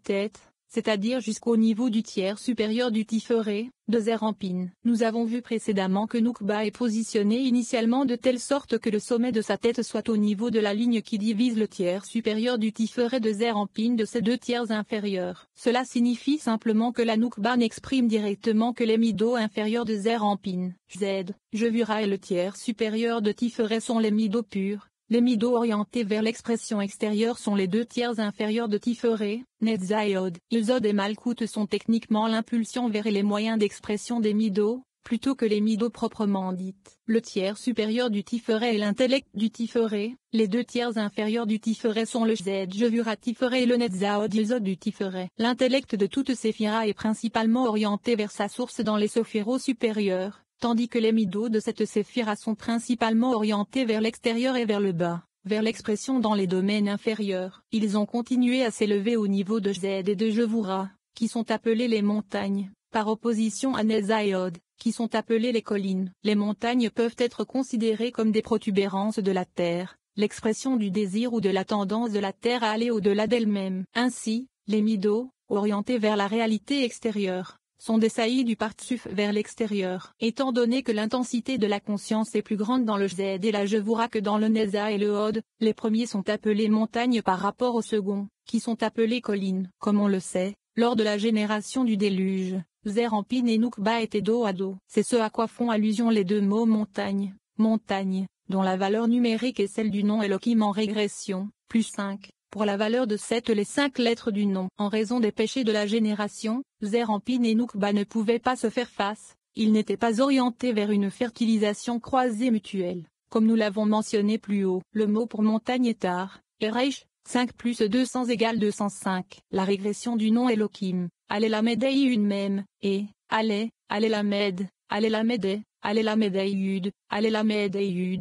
tête, c'est-à-dire jusqu'au niveau du tiers supérieur du tiferet, de Zerampin. Nous avons vu précédemment que Nukba est positionné initialement de telle sorte que le sommet de sa tête soit au niveau de la ligne qui divise le tiers supérieur du tiferet de Zerampin de ses deux tiers inférieurs. Cela signifie simplement que la Nukba n'exprime directement que les midos inférieurs de Zerampin. Z, Jevura et le tiers supérieur de tiferet sont les midos purs. Les midos orientés vers l'expression extérieure sont les deux tiers inférieurs de tiferet, Netzayod. Yesod et Malkout sont techniquement l'impulsion vers et les moyens d'expression des midos, plutôt que les midos proprement dites. Le tiers supérieur du tiferet et l'intellect du tiferet, les deux tiers inférieurs du tiferet sont le Z Jevura tiferet et le Netzayod Yesod du tiferet. L'intellect de toute séphira est principalement orienté vers sa source dans les sophiros supérieurs, tandis que les midos de cette séphira sont principalement orientés vers l'extérieur et vers le bas, vers l'expression dans les domaines inférieurs. Ils ont continué à s'élever au niveau de Z et de Jevura, qui sont appelés les montagnes, par opposition à Netzayod, qui sont appelés les collines. Les montagnes peuvent être considérées comme des protubérances de la terre, l'expression du désir ou de la tendance de la terre à aller au-delà d'elle-même. Ainsi, les midos, orientés vers la réalité extérieure, sont des saillies du Partsuf vers l'extérieur. Étant donné que l'intensité de la conscience est plus grande dans le Z et la Jevura que dans le Netza et le Hod, les premiers sont appelés montagnes par rapport aux seconds, qui sont appelés collines. Comme on le sait, lors de la génération du déluge, Zerampin et Nukba étaient dos à dos. C'est ce à quoi font allusion les deux mots montagne, montagne, dont la valeur numérique est celle du nom Elohim en régression, plus 5. Pour la valeur de 7 les 5 lettres du nom. En raison des péchés de la génération, Zerampin et Nukba ne pouvaient pas se faire face, ils n'étaient pas orientés vers une fertilisation croisée mutuelle, comme nous l'avons mentionné plus haut. Le mot pour montagne est Ar, Ereich, 5 plus 200 égale 205. La régression du nom Elohim, Alelamed même, et, Alelamed, Alelamed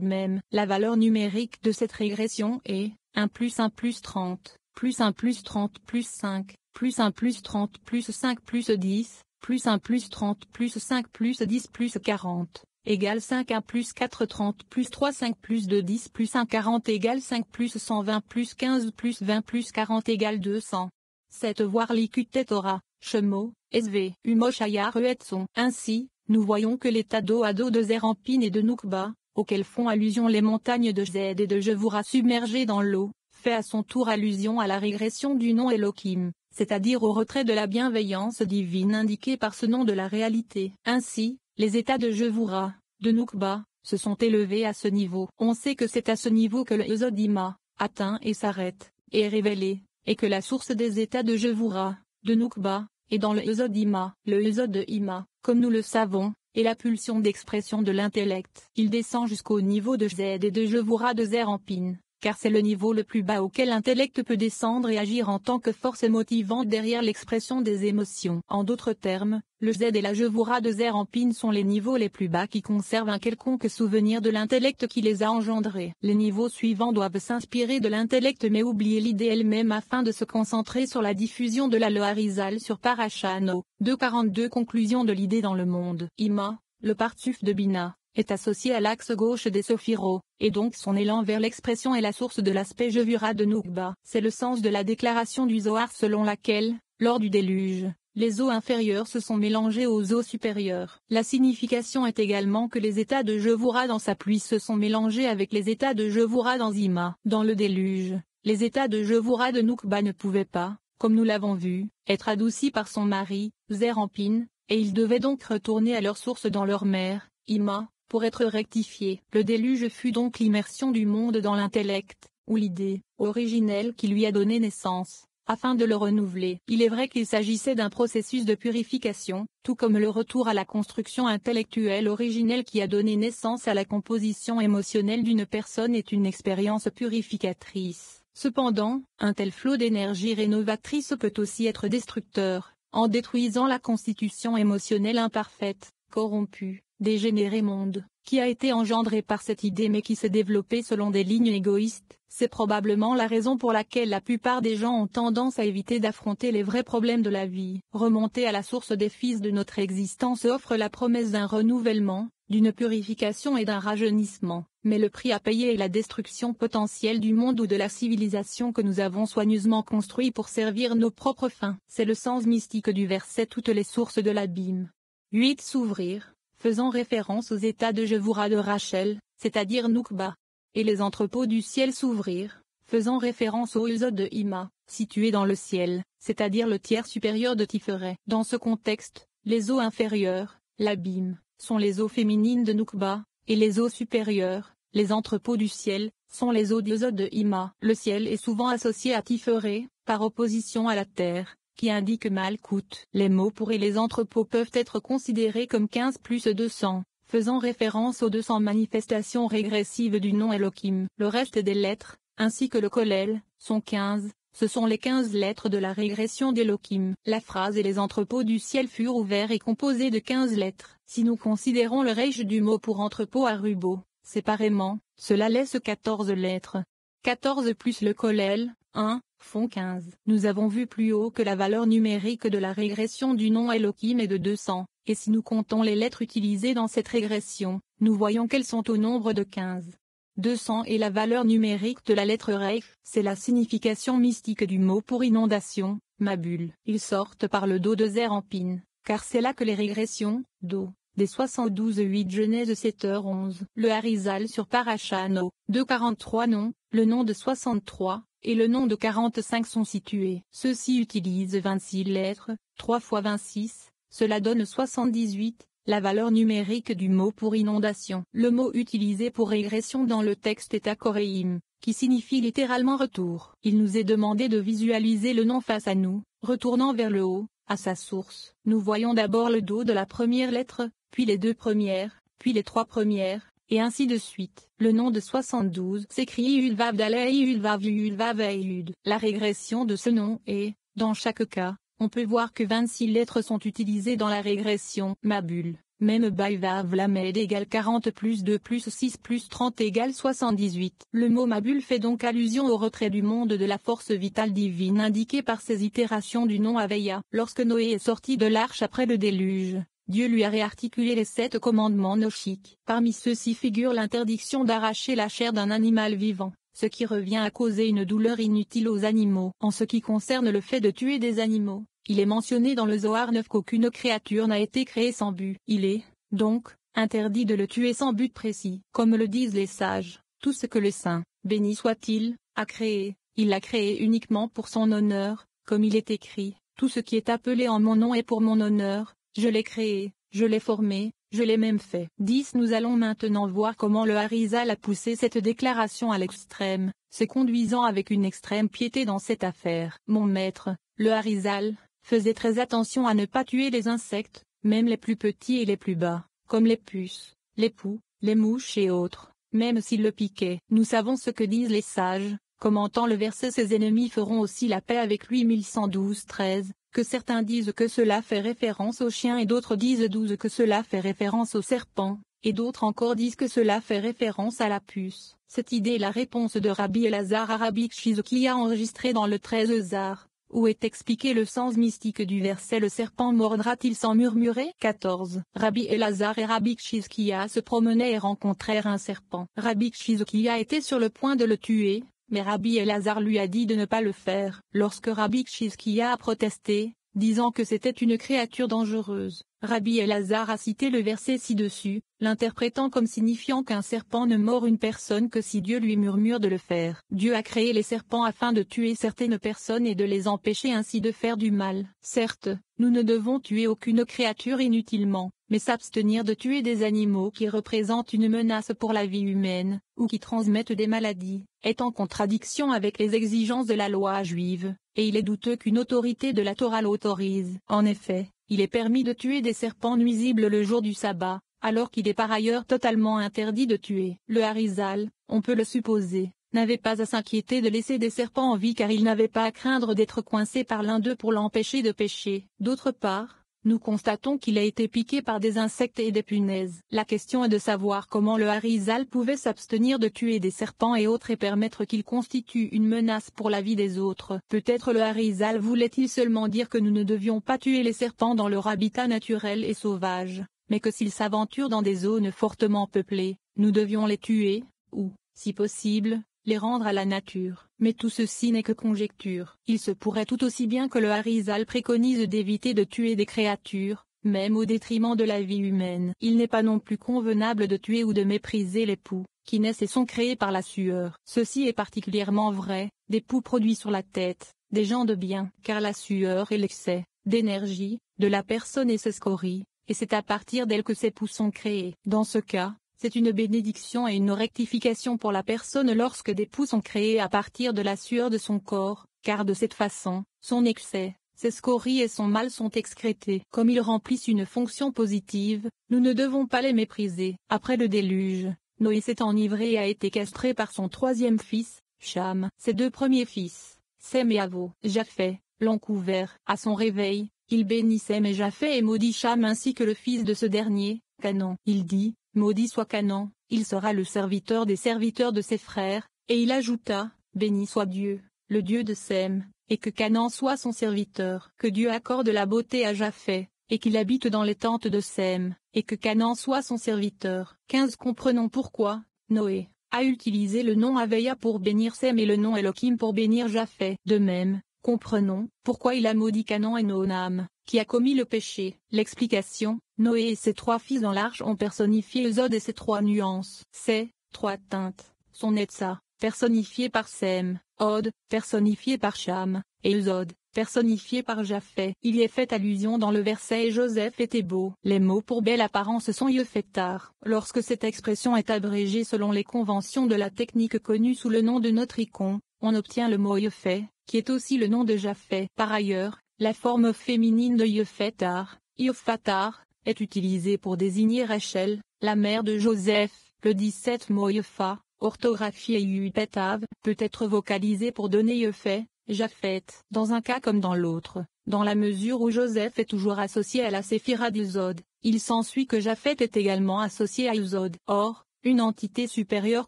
même. La valeur numérique de cette régression est 1 plus 1 plus 30, plus 1 plus 30 plus 5, plus 1 plus 30 plus 5 plus 10, plus 1 plus 30 plus 5 plus 10 plus 40, égale 5 1 plus 4 30 plus 3 5 plus 2 10 plus 1 40 égale 5 plus 120 plus 15 plus 20 plus 40 égale 200. 7 voir l'ikutet Torah, Shemo, SV, Umoshayar Etson. Ainsi, nous voyons que l'état dos à dos de Zerampin et de Nukba, auxquels font allusion les montagnes de Z et de Jevura submergées dans l'eau, fait à son tour allusion à la régression du nom Elohim, c'est-à-dire au retrait de la bienveillance divine indiquée par ce nom de la réalité. Ainsi, les états de Jevura, de Nukba, se sont élevés à ce niveau. On sait que c'est à ce niveau que le Yesodima atteint et s'arrête, et est révélé, et que la source des états de Jevura, de Nukba, est dans le Yesodima. Le Yesod de Ima, comme nous le savons, et la pulsion d'expression de l'intellect. Il descend jusqu'au niveau de Z et de Jevura de Zerampin, car c'est le niveau le plus bas auquel l'intellect peut descendre et agir en tant que force motivante derrière l'expression des émotions. En d'autres termes, le Z et la Jevura de Zerampin sont les niveaux les plus bas qui conservent un quelconque souvenir de l'intellect qui les a engendrés. Les niveaux suivants doivent s'inspirer de l'intellect mais oublier l'idée elle-même afin de se concentrer sur la diffusion de la Loharizal sur Parashano. 2.42 Conclusion de l'idée dans le monde. Ima, le Partsuf de Bina, est associé à l'axe gauche des Sophiros, et donc son élan vers l'expression est la source de l'aspect Jevura de Nukba. C'est le sens de la déclaration du Zohar selon laquelle, lors du déluge, les eaux inférieures se sont mélangées aux eaux supérieures. La signification est également que les états de Jevura dans sa pluie se sont mélangés avec les états de Jevura dans Ima. Dans le déluge, les états de Jevura de Nukba ne pouvaient pas, comme nous l'avons vu, être adoucis par son mari, Zerampin, et ils devaient donc retourner à leur source dans leur mère, Ima, pour être rectifiés. Le déluge fut donc l'immersion du monde dans l'intellect, ou l'idée, originelle qui lui a donné naissance, afin de le renouveler. Il est vrai qu'il s'agissait d'un processus de purification, tout comme le retour à la construction intellectuelle originelle qui a donné naissance à la composition émotionnelle d'une personne est une expérience purificatrice. Cependant, un tel flot d'énergie rénovatrice peut aussi être destructeur, en détruisant la constitution émotionnelle imparfaite, corrompue, dégénéré monde, qui a été engendré par cette idée mais qui s'est développé selon des lignes égoïstes. C'est probablement la raison pour laquelle la plupart des gens ont tendance à éviter d'affronter les vrais problèmes de la vie. Remonter à la source des fils de notre existence offre la promesse d'un renouvellement, d'une purification et d'un rajeunissement, mais le prix à payer est la destruction potentielle du monde ou de la civilisation que nous avons soigneusement construit pour servir nos propres fins. C'est le sens mystique du verset toutes les sources de l'abîme. 8. S'ouvrir, faisant référence aux états de Jevura de Rachel, c'est-à-dire Noukba. Et les entrepôts du ciel s'ouvrir, faisant référence aux Uzod de Hima, situés dans le ciel, c'est-à-dire le tiers supérieur de Tiferet. Dans ce contexte, les eaux inférieures, l'abîme, sont les eaux féminines de Noukba, et les eaux supérieures, les entrepôts du ciel, sont les eaux d'Uzod de Hima. Le ciel est souvent associé à Tiferet, par opposition à la terre, qui indique Malkout. Les mots pour et les entrepôts peuvent être considérés comme 15 plus 200, faisant référence aux 200 manifestations régressives du nom Elohim. Le reste des lettres, ainsi que le Kollel, sont 15, ce sont les 15 lettres de la régression d'Elohim. La phrase et les entrepôts du ciel furent ouverts est composée de 15 lettres. Si nous considérons le reich du mot pour entrepôt à Rubo, séparément, cela laisse 14 lettres. 14 plus le Kollel, 1, font 15. Nous avons vu plus haut que la valeur numérique de la régression du nom Elohim est de 200, et si nous comptons les lettres utilisées dans cette régression, nous voyons qu'elles sont au nombre de 15. 200 est la valeur numérique de la lettre Reich, c'est la signification mystique du mot pour inondation, Mabul. Ils sortent par le dos de Zer en Pin, car c'est là que les régressions, do, des 72-8 Genèse 7h11. Le Harizal sur Parashano, 243 noms, le nom de 63, et le nom de 45 sont situés. Ceux-ci utilisent 26 lettres, 3 fois 26, cela donne 78. La valeur numérique du mot pour inondation. Le mot utilisé pour régression dans le texte est Akoreim, qui signifie littéralement retour. Il nous est demandé de visualiser le nom face à nous, retournant vers le haut, à sa source. Nous voyons d'abord le dos de la première lettre, puis les deux premières, puis les trois premières, et ainsi de suite. Le nom de 72 s'écrit Ulvav Dalei Ulvav Ulvav Eilud. La régression de ce nom est, dans chaque cas, on peut voir que 26 lettres sont utilisées dans la régression. Mabul, même Baivav Lamed égale 40 plus 2 plus 6 plus 30 égale 78. Le mot Mabul fait donc allusion au retrait du monde de la force vitale divine indiquée par ces itérations du nom Aveya. Lorsque Noé est sorti de l'arche après le déluge, Dieu lui a réarticulé les 7 commandements nochiques. Parmi ceux-ci figure l'interdiction d'arracher la chair d'un animal vivant, ce qui revient à causer une douleur inutile aux animaux. En ce qui concerne le fait de tuer des animaux, il est mentionné dans le Zohar 9 qu'aucune créature n'a été créée sans but. Il est, donc, interdit de le tuer sans but précis. Comme le disent les sages, tout ce que le Saint, béni soit-il, a créé, il l'a créé uniquement pour son honneur, comme il est écrit, tout ce qui est appelé en mon nom est pour mon honneur, je l'ai créé, je l'ai formé, je l'ai même fait. 10. Nous allons maintenant voir comment le Harizal a poussé cette déclaration à l'extrême, se conduisant avec une extrême piété dans cette affaire. Mon maître, le Harizal, faisait très attention à ne pas tuer les insectes, même les plus petits et les plus bas, comme les puces, les poux, les mouches et autres, même s'ils le piquaient. Nous savons ce que disent les sages, commentant le verset ses ennemis feront aussi la paix avec lui 1112-13. Que certains disent que cela fait référence aux chiens et d'autres disent 12 que cela fait référence aux serpents, et d'autres encore disent que cela fait référence à la puce. Cette idée est la réponse de Rabbi Elazar à Rabbi Chizuki enregistrée dans le 13 Ezar, où est expliqué le sens mystique du verset le serpent mordra-t-il sans murmurer 14. Rabbi Elazar et Rabbi Chizkiya se promenaient et rencontrèrent un serpent. Rabbi Chizkiya était sur le point de le tuer, mais Rabbi Elazar lui a dit de ne pas le faire. Lorsque Rabbi Chizkiya a protesté, disant que c'était une créature dangereuse, Rabbi Elazar a cité le verset ci-dessus, l'interprétant comme signifiant qu'un serpent ne mord une personne que si Dieu lui murmure de le faire. Dieu a créé les serpents afin de tuer certaines personnes et de les empêcher ainsi de faire du mal. Certes, nous ne devons tuer aucune créature inutilement, mais s'abstenir de tuer des animaux qui représentent une menace pour la vie humaine, ou qui transmettent des maladies, est en contradiction avec les exigences de la loi juive, et il est douteux qu'une autorité de la Torah l'autorise. En effet, il est permis de tuer des serpents nuisibles le jour du sabbat, alors qu'il est par ailleurs totalement interdit de tuer. Le Harizal, on peut le supposer, n'avait pas à s'inquiéter de laisser des serpents en vie car il n'avait pas à craindre d'être coincé par l'un d'eux pour l'empêcher de pécher. D'autre part, nous constatons qu'il a été piqué par des insectes et des punaises. La question est de savoir comment le Harizal pouvait s'abstenir de tuer des serpents et autres et permettre qu'ils constituent une menace pour la vie des autres. Peut-être le Harizal voulait-il seulement dire que nous ne devions pas tuer les serpents dans leur habitat naturel et sauvage, mais que s'ils s'aventurent dans des zones fortement peuplées, nous devions les tuer, ou, si possible, les rendre à la nature. Mais tout ceci n'est que conjecture. Il se pourrait tout aussi bien que le Harizal préconise d'éviter de tuer des créatures, même au détriment de la vie humaine. Il n'est pas non plus convenable de tuer ou de mépriser les poux, qui naissent et sont créés par la sueur. Ceci est particulièrement vrai, des poux produits sur la tête, des gens de bien, car la sueur est l'excès d'énergie de la personne et ses scories, et c'est à partir d'elle que ces poux sont créés. Dans ce cas, c'est une bénédiction et une rectification pour la personne lorsque des poux sont créés à partir de la sueur de son corps, car de cette façon, son excès, ses scories et son mal sont excrétés. Comme ils remplissent une fonction positive, nous ne devons pas les mépriser. Après le déluge, Noé s'est enivré et a été castré par son troisième fils, Cham. Ses deux premiers fils, Sem et Avo, Japheth, l'ont couvert. À son réveil, il bénit Sem et Japheth et maudit Cham ainsi que le fils de ce dernier, Canaan. Il dit, maudit soit Canaan, il sera le serviteur des serviteurs de ses frères, et il ajouta, béni soit Dieu, le Dieu de Sem, et que Canaan soit son serviteur. Que Dieu accorde la beauté à Japheth, et qu'il habite dans les tentes de Sem, et que Canaan soit son serviteur. 15 Comprenons pourquoi, Noé a utilisé le nom Aveya pour bénir Sem et le nom Elohim pour bénir Japheth. De même, comprenons pourquoi il a maudit Canaan et Noam, qui a commis le péché. L'explication, Noé et ses trois fils dans l'arche ont personnifié Ésod et ses trois nuances. Ces trois teintes sont Netsa, personnifié par Sem, Od, personnifié par Cham, et Ésod, personnifié par Japheth. Il y est fait allusion dans le verset « Et Joseph était beau ». Les mots pour belle apparence sont Yefetar. Lorsque cette expression est abrégée selon les conventions de la technique connue sous le nom de Notricon, on obtient le mot Yefet, qui est aussi le nom de Japheth. Par ailleurs, la forme féminine de Yefetar, Yeffatar, est utilisée pour désigner Rachel, la mère de Joseph. Le 17 mot Yefa, orthographié Yupetav, peut être vocalisé pour donner Yefet, Japheth. Dans un cas comme dans l'autre, dans la mesure où Joseph est toujours associé à la séphira d'Ésod, il s'ensuit que Japheth est également associé à Ésod. Or, une entité supérieure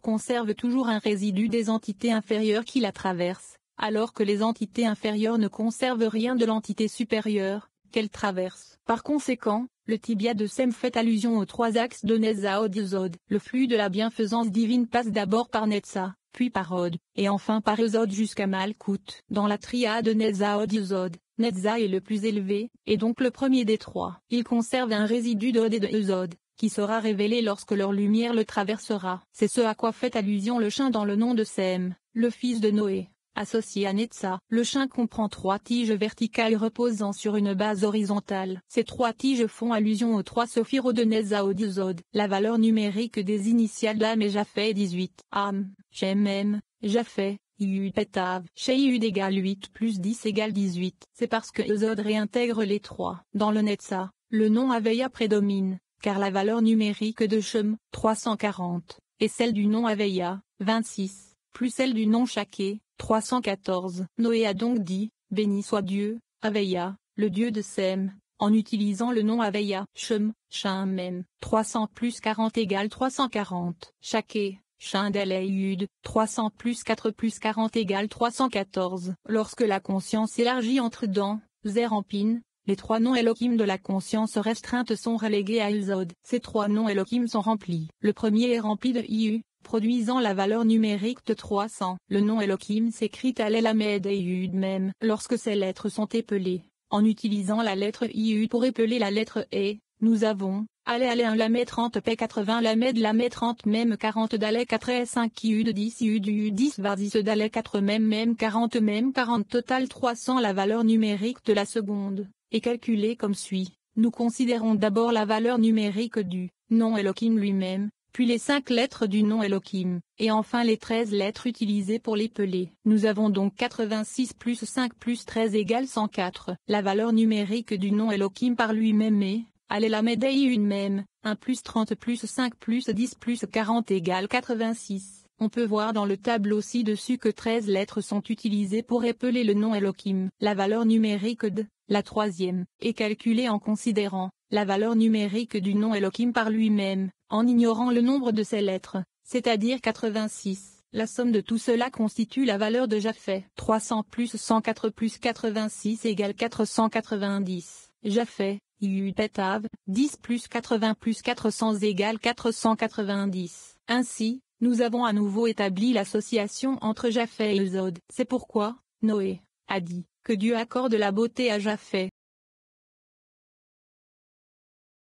conserve toujours un résidu des entités inférieures qui la traversent, alors que les entités inférieures ne conservent rien de l'entité supérieure qu'elles traversent. Par conséquent, le tibia de Sem fait allusion aux trois axes de Netza Od Ésod. Le flux de la bienfaisance divine passe d'abord par Netza, puis par Od, et enfin par Ésod jusqu'à Malkout. Dans la triade Netza Od Ésod, Netza est le plus élevé, et donc le premier des trois. Il conserve un résidu d'Od et de Ésod, qui sera révélé lorsque leur lumière le traversera. C'est ce à quoi fait allusion le chien dans le nom de Sem, le fils de Noé. Associé à Netza, le chien comprend trois tiges verticales reposant sur une base horizontale. Ces trois tiges font allusion aux trois sophiros de Netza Od Ésod. La valeur numérique des initiales d'Am et Japheth est 18. Am, Shem M, Japheth, Yud Petav. Chez Yud égale 8 plus 10 égale 18. C'est parce que Ésod réintègre les trois. Dans le Netza, le nom Aveya prédomine, car la valeur numérique de Shem, 340, et celle du nom Aveya, 26, plus celle du nom Shaké, 314. Noé a donc dit, béni soit Dieu, Aveya, le Dieu de Sem, en utilisant le nom Aveya. Shem, Shem même, 300 plus 40 égale 340. Shaké, Shem Yud, 300 plus 4 plus 40 égale 314. Lorsque la conscience élargie entre dans Zerampin, les trois noms Elohim de la conscience restreinte sont relégués à Ésod. Ces trois noms Elohim sont remplis. Le premier est rempli de Iu, produisant la valeur numérique de 300. Le nom Elohim s'écrit à l'Elamed et Yud même. Lorsque ces lettres sont épelées, en utilisant la lettre Iu pour épeler la lettre E, nous avons, Allez 1 Lamed 30 P 80 Lamed 30 même 40 Dalek 4 5 Yud 10 Yud 10 Vardis Dalek 4 même 40 total 300. La valeur numérique de la seconde est calculée comme suit. Nous considérons d'abord la valeur numérique du nom Elohim lui-même, puis les 5 lettres du nom Elohim, et enfin les 13 lettres utilisées pour l'épeler. Nous avons donc 86 plus 5 plus 13 égale 104. La valeur numérique du nom Elohim par lui-même est, allez la médaille une même, 1 plus 30 plus 5 plus 10 plus 40 égale 86. On peut voir dans le tableau ci-dessus que 13 lettres sont utilisées pour épeler le nom Elohim. La valeur numérique de, la troisième, est calculée en considérant la valeur numérique du nom Elohim par lui-même, en ignorant le nombre de ses lettres, c'est-à-dire 86. La somme de tout cela constitue la valeur de Japheth. 300 plus 104 plus 86 égale 490. Japheth, Iupetav, 10 plus 80 plus 400 égale 490. Ainsi, nous avons à nouveau établi l'association entre Japheth et Ésod. C'est pourquoi, Noé a dit, que Dieu accorde la beauté à Japheth.